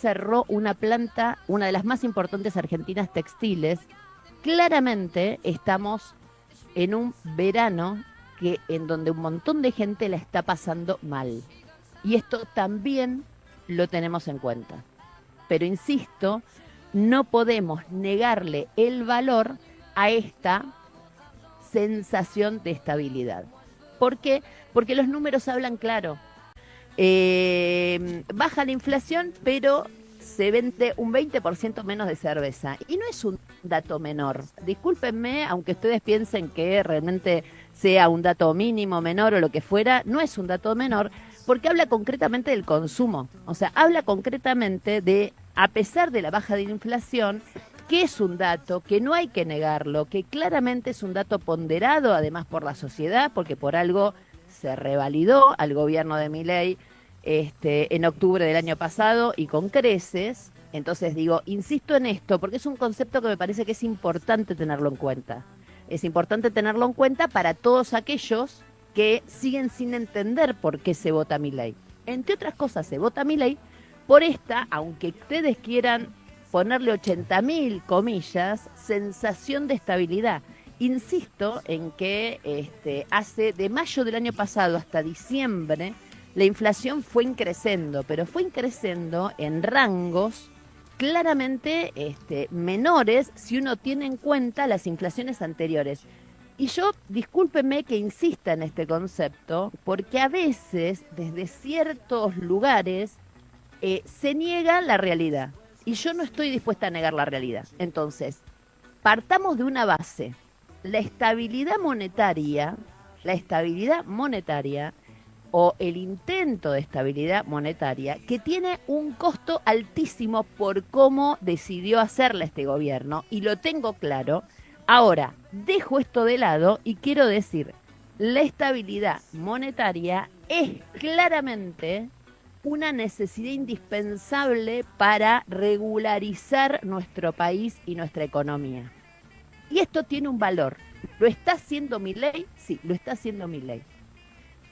cerró una planta, una de las más importantes argentinas textiles. Claramente estamos en un verano en donde un montón de gente la está pasando mal. Y esto también lo tenemos en cuenta. Pero insisto, no podemos negarle el valor a esta sensación de estabilidad. ¿Por qué? Porque los números hablan claro. Baja la inflación, pero se vende un 20% menos de cerveza. Y no es un dato menor. Discúlpenme, aunque ustedes piensen que realmente sea un dato mínimo, menor o lo que fuera, no es un dato menor, porque habla concretamente del consumo. O sea, habla concretamente de, a pesar de la baja de la inflación, que es un dato que no hay que negarlo, que claramente es un dato ponderado además por la sociedad, porque por algo se revalidó al gobierno de Milei en octubre del año pasado y con creces. Entonces digo, insisto en esto, porque es un concepto que me parece que es importante tenerlo en cuenta. Es importante tenerlo en cuenta para todos aquellos que siguen sin entender por qué se vota Milei. Entre otras cosas, se vota Milei por esta, aunque ustedes quieran ponerle 80.000 comillas, sensación de estabilidad. Insisto en que hace de mayo del año pasado hasta diciembre la inflación fue increciendo, pero fue increciendo en rangos claramente menores si uno tiene en cuenta las inflaciones anteriores. Y yo, discúlpeme que insista en este concepto, porque a veces desde ciertos lugares se niega la realidad. Y yo no estoy dispuesta a negar la realidad. Entonces, partamos de una base. La estabilidad monetaria o el intento de estabilidad monetaria, que tiene un costo altísimo por cómo decidió hacerla este gobierno, y lo tengo claro. Ahora, dejo esto de lado y quiero decir, la estabilidad monetaria es claramente una necesidad indispensable para regularizar nuestro país y nuestra economía. Y esto tiene un valor. ¿Lo está haciendo Milei? Sí, lo está haciendo Milei.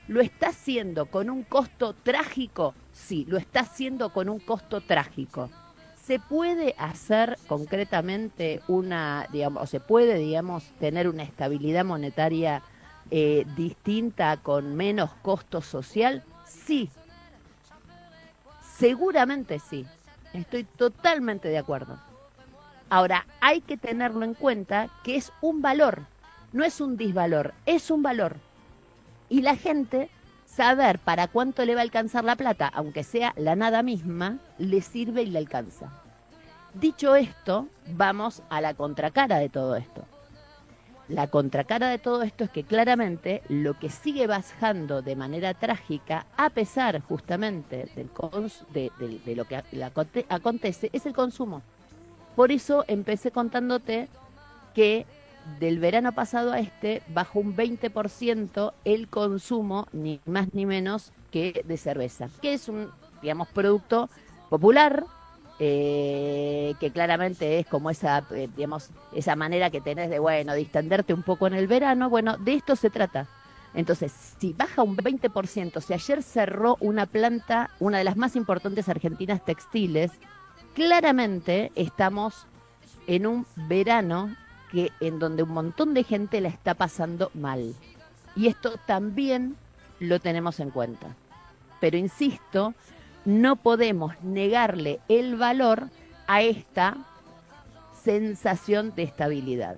¿Lo está haciendo con un costo trágico? Sí, lo está haciendo con un costo trágico. ¿Se puede hacer concretamente o se puede, tener una estabilidad monetaria distinta con menos costo social? Sí, seguramente sí. Estoy totalmente de acuerdo. Ahora, hay que tenerlo en cuenta que es un valor, no es un disvalor, es un valor. Y la gente, saber para cuánto le va a alcanzar la plata, aunque sea la nada misma, le sirve y le alcanza. Dicho esto, vamos a la contracara de todo esto. La contracara de todo esto es que claramente lo que sigue bajando de manera trágica, a pesar justamente de lo que acontece, es el consumo. Por eso empecé contándote que del verano pasado a bajó un 20% el consumo, ni más ni menos que de cerveza, que es un, producto popular, que claramente es como esa manera que tenés de distenderte un poco en el verano. Bueno, de esto se trata. Entonces, si baja un 20%, si ayer cerró una planta, una de las más importantes argentinas textiles, claramente estamos en un verano en donde un montón de gente la está pasando mal. Y esto también lo tenemos en cuenta. Pero insisto, no podemos negarle el valor a esta sensación de estabilidad.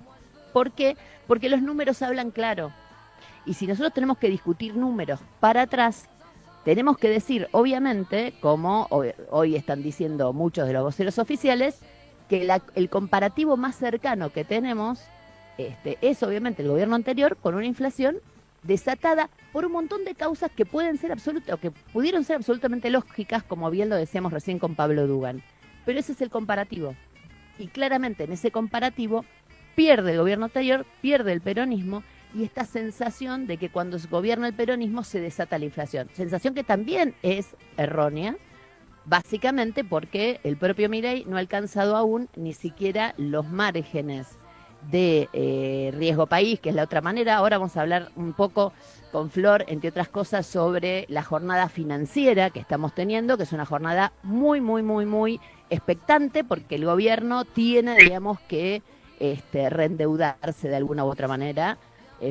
¿Por qué? Porque los números hablan claro. Y si nosotros tenemos que discutir números para atrás, tenemos que decir, obviamente, como hoy están diciendo muchos de los voceros oficiales, que el comparativo más cercano que tenemos es obviamente el gobierno anterior, con una inflación desatada por un montón de causas que pueden ser o que pudieron ser absolutamente lógicas, como bien lo decíamos recién con Pablo Dugan. Pero ese es el comparativo. Y claramente en ese comparativo pierde el gobierno anterior, pierde el peronismo, y esta sensación de que cuando se gobierna el peronismo se desata la inflación. Sensación que también es errónea, básicamente porque el propio Milei no ha alcanzado aún ni siquiera los márgenes de Riesgo País, que es la otra manera. Ahora vamos a hablar un poco con Flor, entre otras cosas, sobre la jornada financiera que estamos teniendo, que es una jornada muy, muy, muy, muy expectante, porque el gobierno tiene, digamos, que reendeudarse de alguna u otra manera,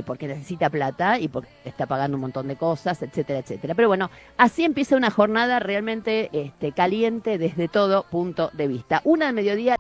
porque necesita plata y porque está pagando un montón de cosas, etcétera, etcétera. Pero bueno, así empieza una jornada realmente caliente desde todo punto de vista. Una de mediodía.